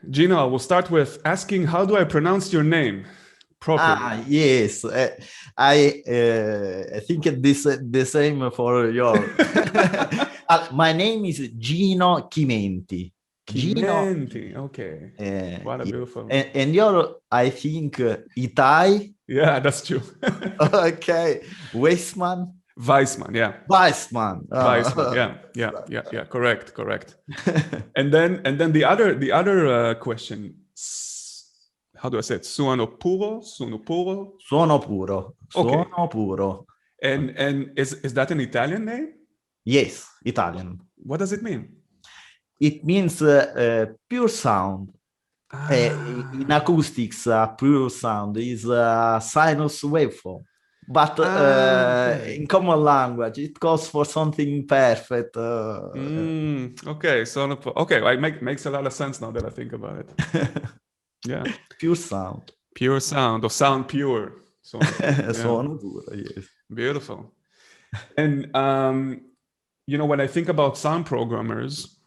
Gino, I will start with asking, how do I pronounce your name properly? Yes. I think the same for your. My name is Gino Chimenti. Gino. Chimenti. Okay. What a Yes. beautiful. And your, I think, Itai. Yeah, that's true. Okay. Weissman. Weissman, yeah. Weissman. Weissman, yeah. Correct. And then the other question. How do I say it? Suono puro. Suono puro. Okay. Suono puro. And is that an Italian name? Yes, Italian. What does it mean? It means pure sound. In acoustics, pure sound is a sinus waveform. But Okay. in common language, it calls for something perfect. Okay, okay, it makes a lot of sense now that I think about it. Yeah. Pure sound. Pure sound, or sound pure. Suono puro, yes. Beautiful. And when I think about sound programmers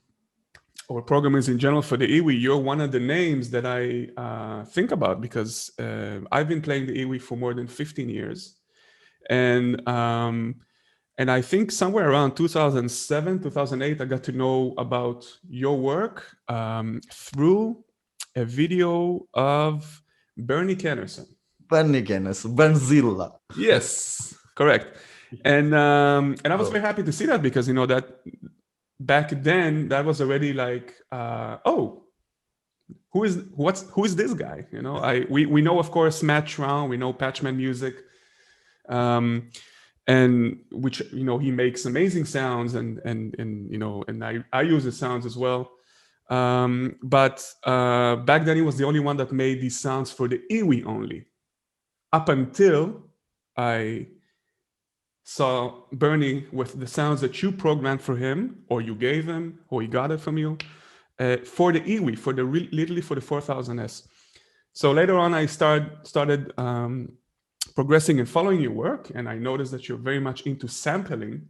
or programmers in general for the iwi, you're one of the names that I think about because I've been playing the iwi for more than 15 years. And I think somewhere around 2007, 2008, I got to know about your work through a video of Bernie Kennerson. Bernie Kennerson, Bernzilla. Yes, correct. And I was very happy to see that because that back then that was already like, who is this guy? We know, of course, Matt Schraun, we know Patchman Music, and which he makes amazing sounds, and I use his sounds as well. But back then he was the only one that made these sounds for the iwi only. Up until I saw Bernie with the sounds that you programmed for him, or you gave him, or he got it from you, for the iwi, literally for the 4000S. So later on, I started progressing and following your work, and I noticed that you're very much into sampling.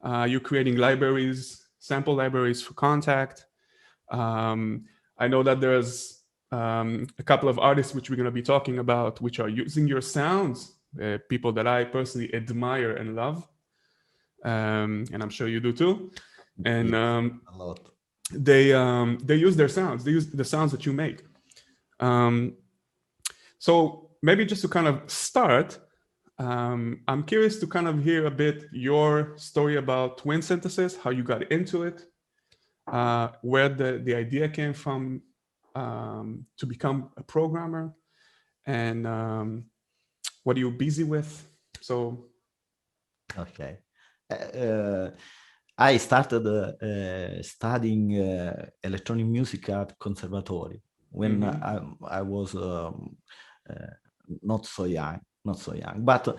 You're creating sample libraries for Kontakt. I know that there's a couple of artists which we're going to be talking about, which are using your sounds, people that I personally admire and love, and I'm sure you do too. And a lot. They use their sounds. They use the sounds that you make. So maybe just to kind of start, I'm curious to kind of hear a bit your story about twin synthesis, how you got into it, where the idea came from to become a programmer, and what are you busy with? So, okay. I started studying electronic music at Conservatory when I was not so young. But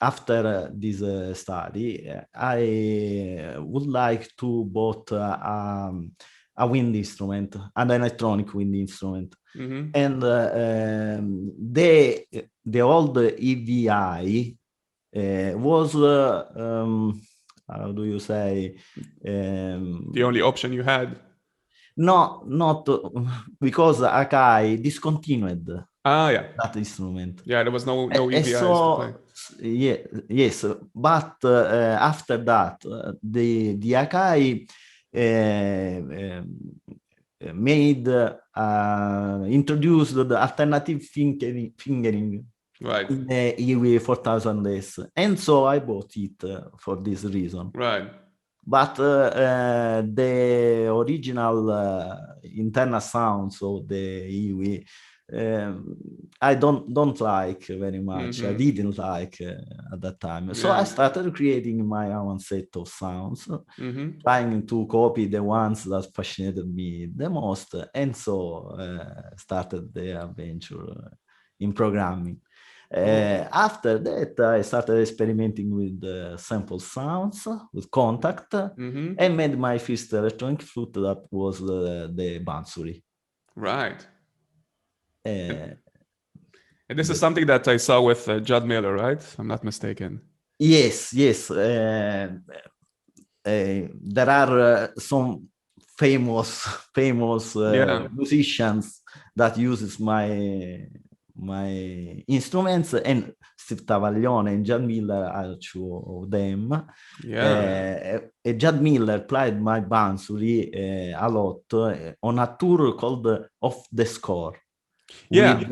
after this study, I would like to bought a wind instrument, an electronic wind instrument, and the old EVI was how do you say? The only option you had? No, not because Akai discontinued. Yeah. That instrument. Yeah, there was no EVIs so, to play. Yeah, yes, but after that, the Akai introduced the alternative fingering. Right. In the EV 4000S, and so I bought it for this reason. Right. But the original internal sounds of the EV, I don't like very much. I didn't like at that time. So I started creating my own set of sounds, trying to copy the ones that fascinated me the most, and so started the adventure in programming. After that, I started experimenting with sample sounds, with Kontakt, and made my first electronic flute that was the Bansuri. Right. And this is something that I saw with Judd Miller, right? If I'm not mistaken. Yes. There are some famous musicians that uses my instruments, and Steve Tavaglione and Judd Miller are two of them. Judd Miller played my Bansuri a lot on a tour called Off the Score with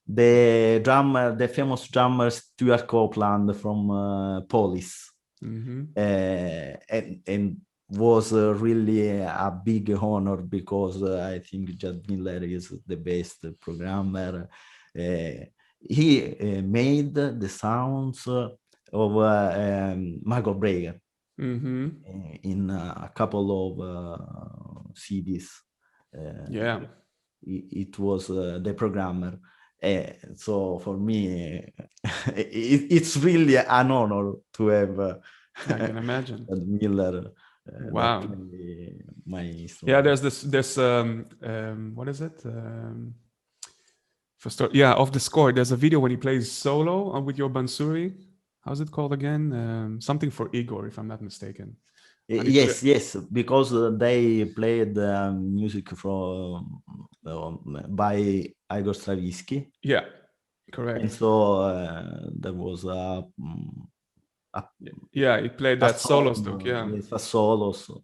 the famous drummer Stuart Copeland from Police. And was really a big honor, because I think Judd Miller is the best programmer. He made the sounds of Michael Breger in a couple of CDs. It was the programmer. So for me, it's really an honor to have I can imagine Miller. Wow. My instrument. Yeah, there's this what is it? Off the Score. There's a video when he plays solo with your Bansuri. How's it called again? Something for Igor, if I'm not mistaken. Yes, because they played music from by Igor Stravinsky. Yeah, correct. And so there was he played that solo stuff. Yes, a solo. So,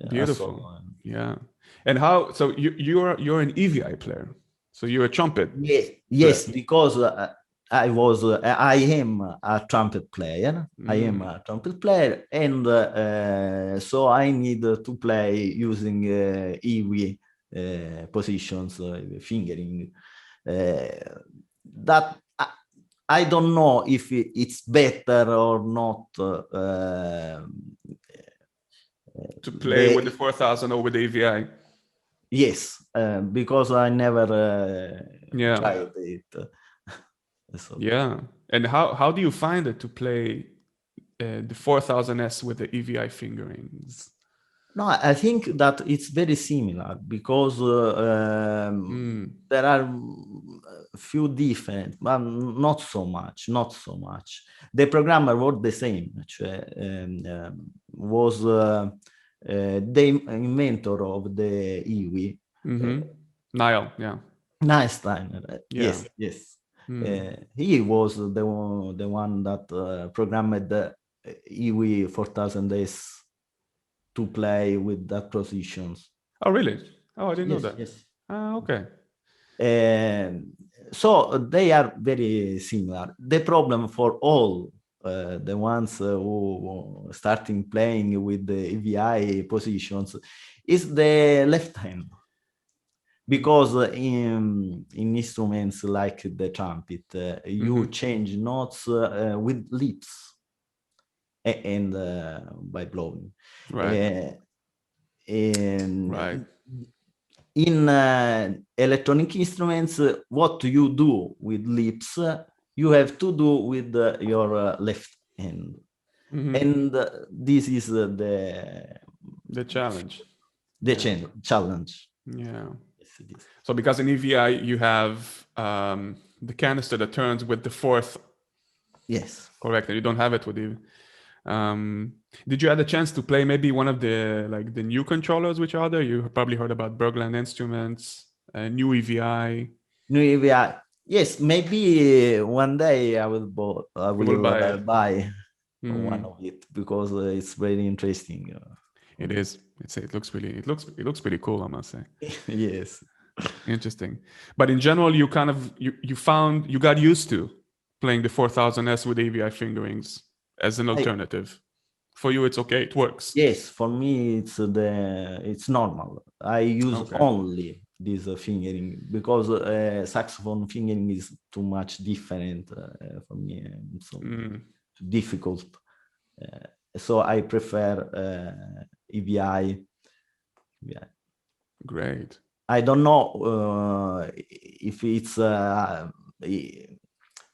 beautiful. A solo. Yeah. And how? So you're an EVI player. So you're a trumpet. Yes, because I am a trumpet player. I am a trumpet player, and so I need to play using EVI positions, fingering. That I don't know if it's better or not to play with the 4000 or with the EVI. Yes, because I never tried it. So. Yeah, and how do you find it to play the 4000S with the EVI fingerings? No, I think that it's very similar, because there are a few different, but not so much. The programmer was the same. Was the inventor of the EVI. Niall, Niall Steiner. Yes. He was the one that programmed the EVI 4000S to play with that positions. Oh, really? Oh, I didn't know that. Yes. Okay. So they are very similar. The problem for all the ones who starting playing with the EVI positions is the left hand, because in instruments like the trumpet, you change notes with lips and by blowing. Right. Right. In electronic instruments, what you do with lips, you have to do with your left hand. And this is the challenge. Challenge. Yeah. Yes, it is. So because in EVI you have the canister that turns with the fourth. Yes. Correct. And you don't have it with the. Did you have a chance to play maybe one of the new controllers which are there? You probably heard about Bergland Instruments, new EVI. New EVI. Yes, maybe one day I will buy one of it, because it's very interesting. It is. It looks pretty cool, I must say. Yes. Interesting. But in general, you kind of you got used to playing the 4000S with EVI fingerings as an alternative. For you, it's okay. It works. Yes, for me, it's normal. I use only this fingering, because saxophone fingering is too much different for me. So difficult. So I prefer EVI. Great. I don't know if it's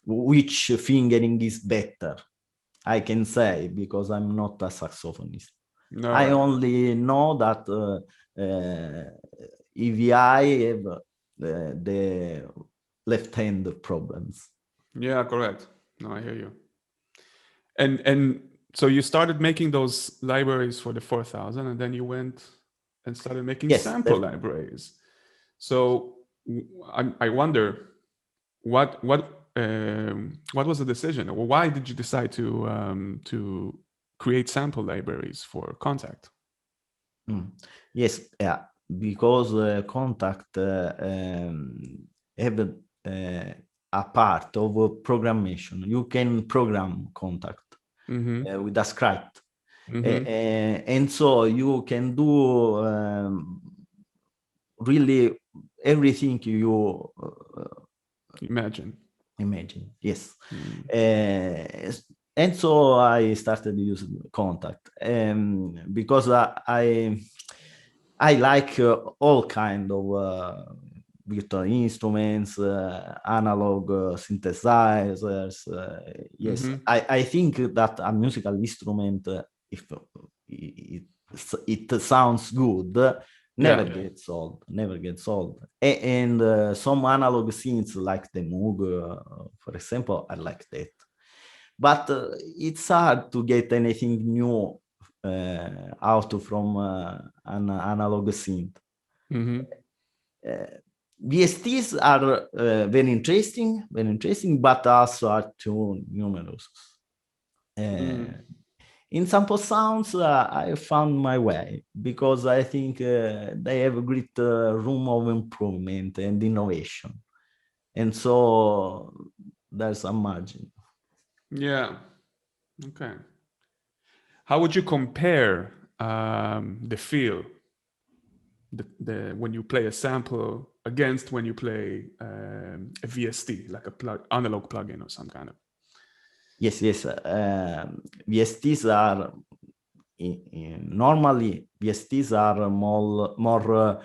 which fingering is better. I can say, because I'm not a saxophonist. No. I only know that EVI have the left-hand problems. Yeah, correct. No, I hear you. And so you started making those libraries for the 4000, and then you went and started making Yes, sample libraries. So I wonder what was the decision, or why did you decide to create sample libraries for Kontakt? Yes, yeah, because Kontakt have a part of programmation. You can program Kontakt with a script. And so you can do really everything you Imagine. Yes. And so I started using Kontakt because I like all kind of virtual instruments, analog synthesizers. Yes, I think that a musical instrument, if it sounds good, never gets old. And some analog synths like the Moog, for example, I like that. But it's hard to get anything new out from an analog synth. VSTs are very interesting, but also are too numerous. In sample sounds, I found my way because I think they have a great room of improvement and innovation. And so there's a margin. Yeah. Okay. How would you compare the feel, the when you play a sample against when you play a VST, like a analog plugin or some kind of? Yes. VSTs are normally more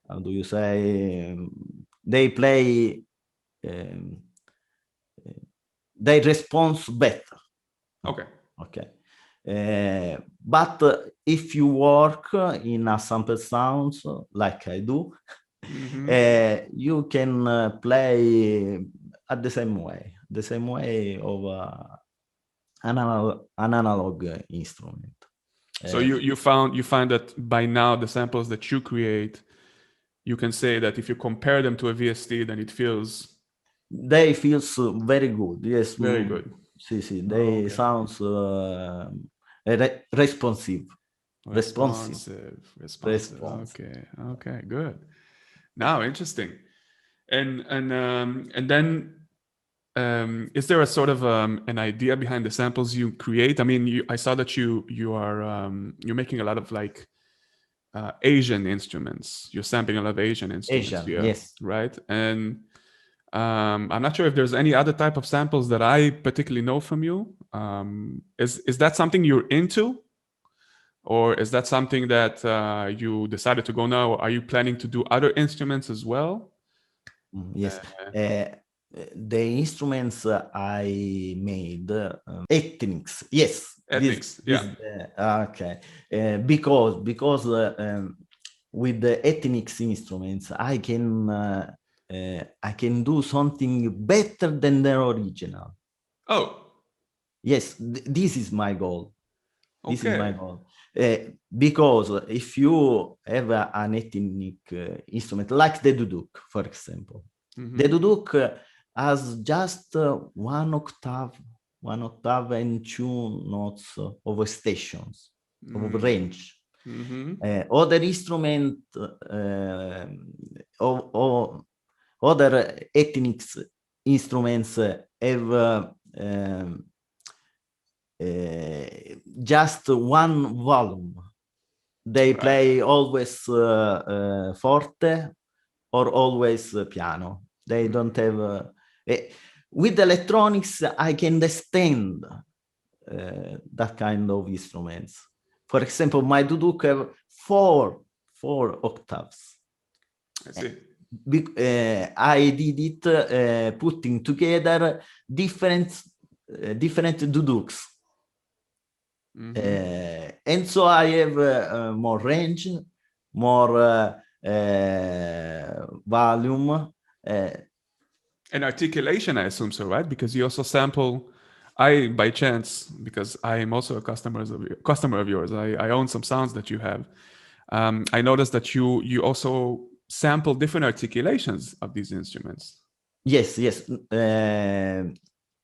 how do you say? They play. They respond better. Okay. But if you work in a sample sounds like I do, you can play at the same way of an analog instrument. So you find that by now the samples that you create, you can say that if you compare them to a VST, then it feels. They feel very good. Yes, very good. They sounds responsive. Okay, good. Now, interesting. And then is there a sort of an idea behind the samples you create? I mean, I saw that you're making a lot of like Asian instruments. You're sampling a lot of Asian instruments here, yes. right? And I'm not sure if there's any other type of samples that I particularly know from you. Is that something you're into? Or is that something that you decided to go now? Or are you planning to do other instruments as well? Yes. The instruments I made, ethnics. Yes. Ethnics. Okay. Because with the ethnics instruments, I can do something better than the original. Oh. Yes, this is my goal. Because if you have an ethnic instrument like the duduk, for example, the duduk has just one octave and 2 notes of stations of range. Other instrument other ethnic instruments have just one volume. They play always forte or always piano. They don't have. With electronics, I can understand that kind of instruments. For example, my duduk have four octaves. I see. I did it putting together different duduks. And so I have more range, more volume. And articulation, I assume so, right? Because you also sample I, by chance, because I am also a customer of yours, I own some sounds that you have. I noticed that you also sample different articulations of these instruments. Yes, yes.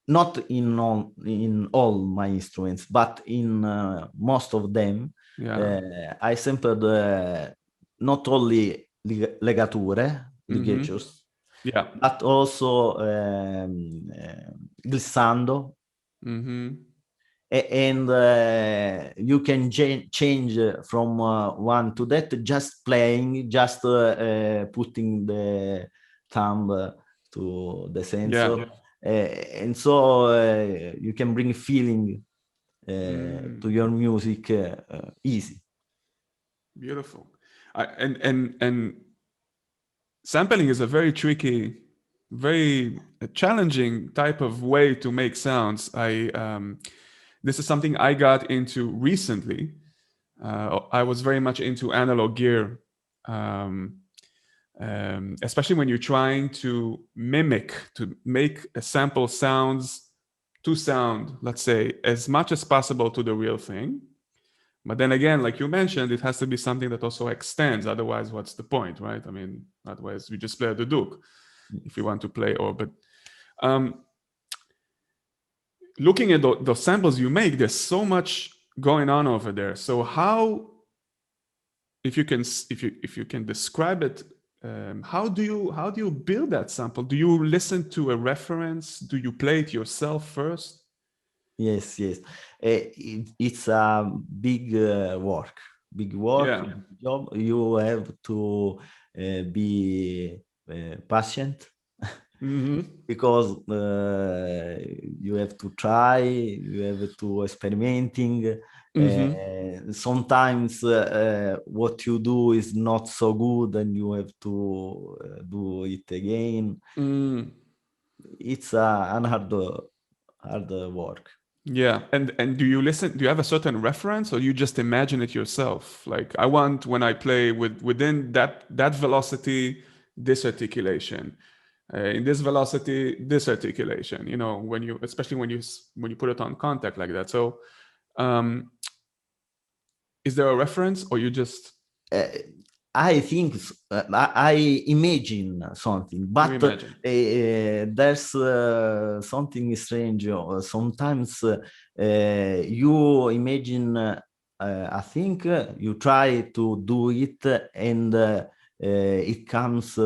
Not in all my instruments, but in most of them. Yeah. I sampled not only legature, ligatures, Yeah. but also glissando, and you can change from one to that, just playing, just putting the thumb to the sensor. And so you can bring feeling to your music easy. Beautiful. And sampling is a very tricky, very challenging type of way to make sounds. This is something I got into recently. I was very much into analog gear, especially when you're trying to make a sample sounds to sound, let's say, as much as possible to the real thing. But then again, like you mentioned, it has to be something that also extends. Otherwise, what's the point, right? I mean, otherwise we just play the Duke if we want to play orbit. Looking at the samples you make, there's so much going on over there. So how, if you can describe it, how do you build that sample? Do you listen to a reference? Do you play it yourself first? Yes, yes. It's a big work, Yeah. job. You have to be patient because you have to try, you have to experimenting. Sometimes what you do is not so good, and you have to do it again. It's an hard work. Yeah, and do you listen? Do you have a certain reference, or you just imagine it yourself? Like, I want, when I play within that velocity, this articulation, in this velocity, this articulation. You know, when you, especially when you put it on Kontakt like that. So, is there a reference, or you just? I think I imagine something, but there's something strange. Sometimes you imagine a thing, you try to do it, and it comes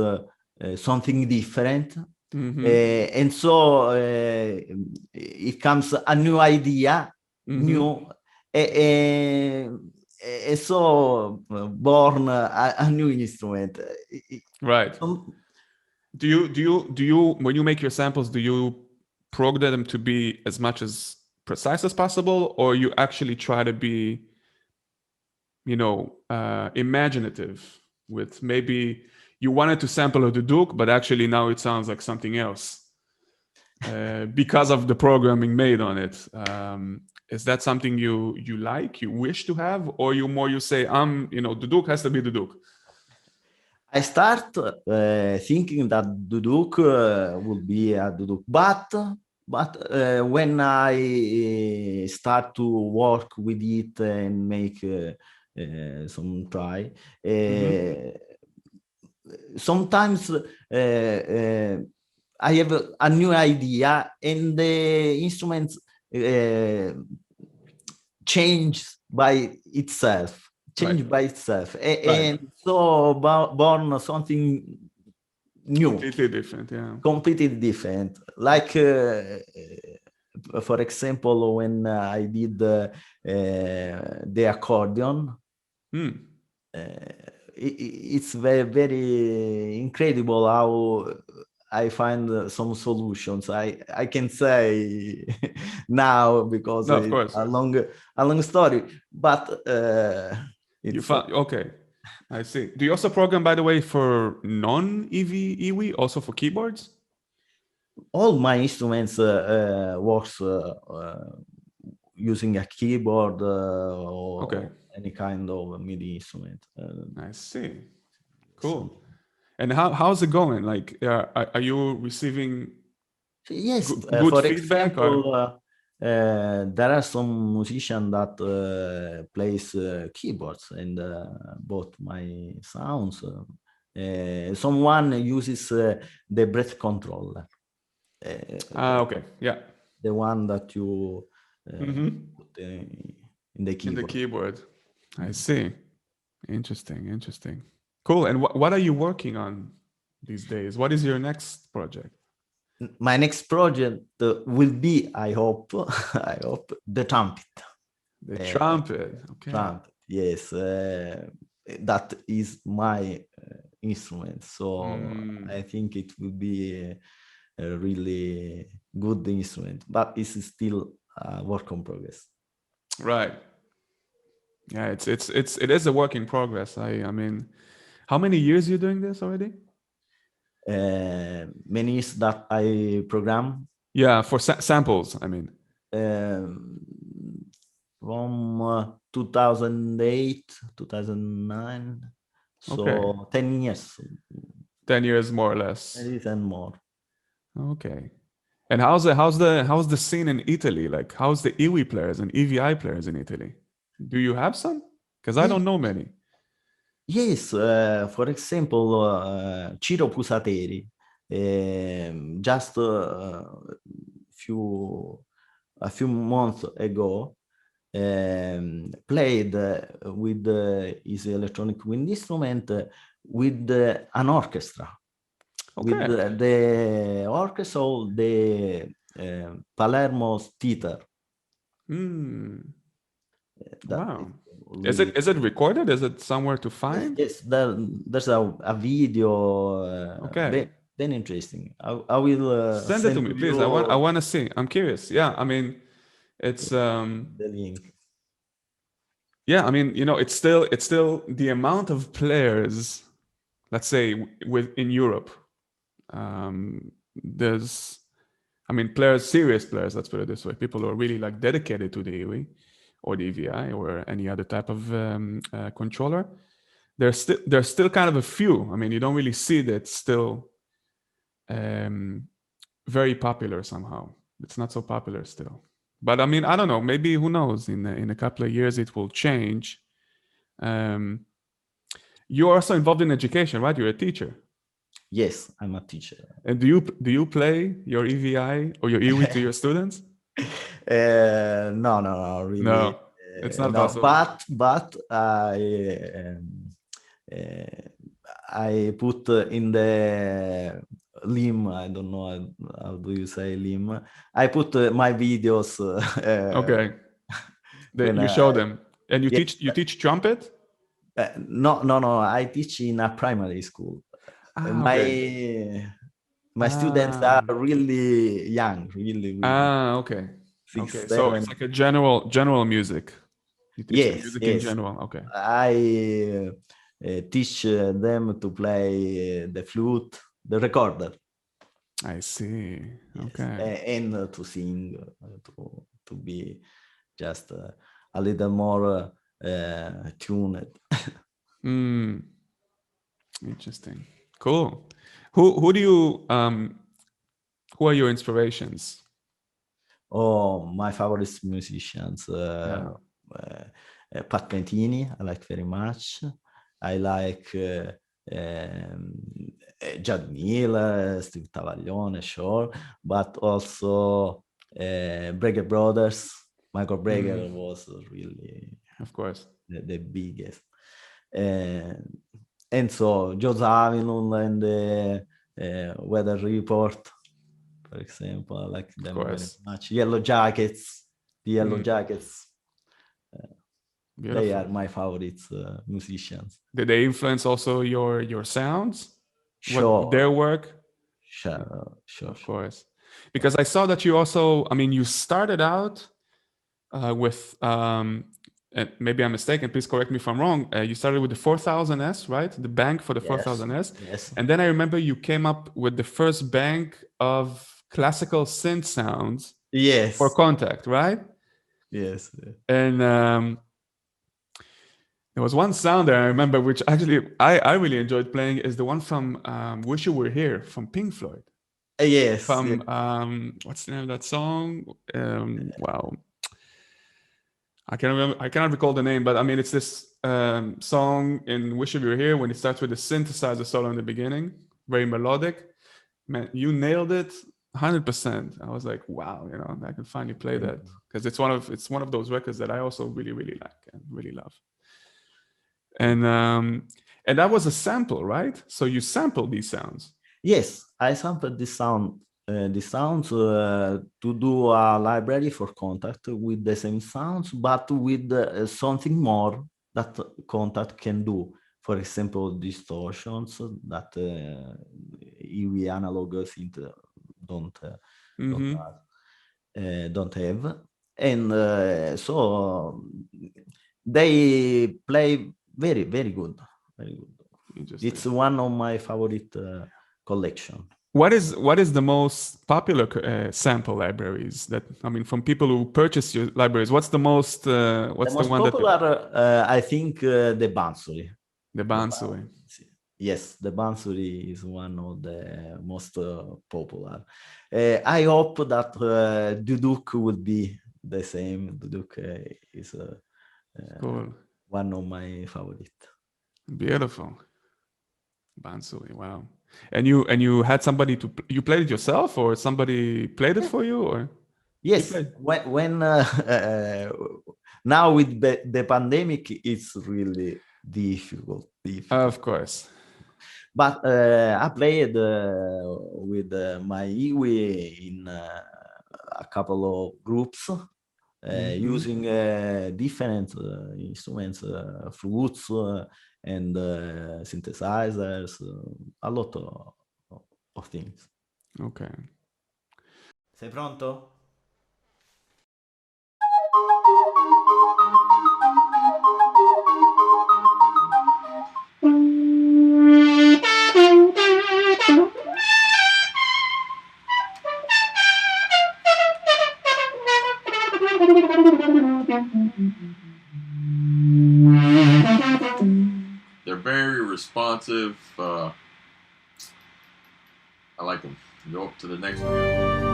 something different. And so it comes a new idea, new. And so born a new instrument. Right. Do you when you make your samples, do you program them to be as much as precise as possible, or you actually try to be, imaginative with, maybe you wanted to sample a Duduk, but actually now it sounds like something else because of the programming made on it. Is that something you like, you wish to have, or you say, Duduk has to be Duduk? I start thinking that Duduk will be a Duduk, but when I start to work with it and make some try, sometimes I have a new idea, and the instruments change by itself. And so born something new, completely different. Yeah, completely different. Like for example, when I did the accordion, it's very, very incredible how I find some solutions. I can say now because no, of it's course, a long story, but you found, okay. I see. Do you also program, by the way, for non-EV EWI, also for keyboards? All my instruments works using a keyboard or any kind of MIDI instrument. I see. Cool. And how's it going? Like, are you receiving yes, good for feedback? example, There are some musicians that plays keyboards and both my sounds. Someone uses the breath controller, Okay, yeah. the one that you Mm-hmm. put in the In the keyboard. keyboard. I see. Interesting, interesting. Cool. And what are you working on these days? What is your next project? My next project will be, I hope, I hope, the trumpet. The trumpet. Okay. Trumpet, yes, that is my instrument. So I think it will be a really good instrument, but it's still a work in progress. Right. Yeah, it is a work in progress. I mean, how many years you doing this already? Many is that I program Yeah, for samples. I mean, um, from 2008, 2009, so okay, 10 years, 10 years more or less. and more. Okay. And how's the scene in Italy? Like, how's the Iwi players and EVI players in Italy? Do you have some? Because I don't Yes, know many. yes. For example, Ciro Pusateri, just few a few months ago, played with his electronic wind instrument with an orchestra, with Okay. the orchestra of the Palermo Theater. Hmm. That Wow. is Is really it recorded? Is it somewhere to yes, find? yes. There's a video, Okay. very interesting. I will Send it to send me, to please. I you want to see. I'm curious. Yeah, I mean, it's the link. yeah, I mean, it's still the amount of players, let's say with in Europe. There's I mean, players, serious players, let's put it this way, people who are really like dedicated to the EWI or the EVI or any other type of controller. There's still kind of a few. I mean, you don't really see that it's still very popular somehow. It's not so popular still. But I mean, I don't know. Maybe who knows? In a couple of years, it will change. Um, you're also involved in education, right? You're a teacher. Yes, I'm a teacher. And do you play your EVI or your EWI to your students? No, really. No, it's not No, possible. but I put in the lim. I don't know how do you say lim. I put my videos Okay, when you show them, and you yeah, teach trumpet. no. I teach in a primary school. Okay. My students are Ah, really young, really okay. six, Okay. So it's seven. like a general music. You teach them Yes, music in yes. general. Okay. I teach them to play the flute, the recorder, I see. yes, Okay. and to sing, to be just a little more tuned. Hmm. Interesting. Cool. Who do you who are your inspirations? Oh, my favorite musicians, Yeah. Pat Metheny, I like very much. I like Judd Miller, Steve Tavaglione, sure, but also Breger Brothers. Michael Breger was really Of course. the biggest. And so Joe Zawinul and the Weather Report, for example, I like Of them very course. much. Yellow Jackets, the Yellow Jackets, they Beautiful. are my favorite musicians. Did they influence also your sounds? What Sure, their work? sure. Of course. Because I saw that you also, I mean, you started out with, and maybe I'm mistaken, please correct me if I'm wrong. You started with the 4000S, right? The bank for the Yes, 4000S. yes, And then I remember you came up with the first bank of classical synth sounds for yes, Kontakt, right? yes. And there was one sound there I remember, which actually I really enjoyed playing, is the one from Wish You Were Here from Pink Floyd. Yes. From what's the name of that song? Wow, I can't remember. I cannot recall the name, but I mean, it's this song in "Wish You Were Here" when it starts with the synthesizer solo in the beginning, very melodic. Man, you nailed it, 100%. I was like, wow, I can finally play that because it's one of those records that I also really, really like and really love. And that was a sample, right? So you sampled these sounds. Yes, I sampled this sounds to do a library for Kontakt with the same sounds, but with something more that Kontakt can do. For example, distortions that EV analog synth don't have, and so they play very, very good, very good. It's one of my favorite collection. What is the most popular sample libraries that, I mean, from people who purchase your libraries? What's the most what's the one popular? I think the Bansuri. The Bansuri. Yes, the Bansuri is one of the most popular. I hope that Duduk will be the same. Duduk is cool. One of my favorite. Beautiful. Bansuri, wow. And you had somebody you played it yourself, or somebody played it for you, or? Yes, when now with the pandemic, it's really difficult. Of course. But I played with my Iwi in a couple of groups using different instruments, flutes and synthesizers, a lot of things. Okay. Sei pronto? They're very responsive. I like them. Go up to the next one.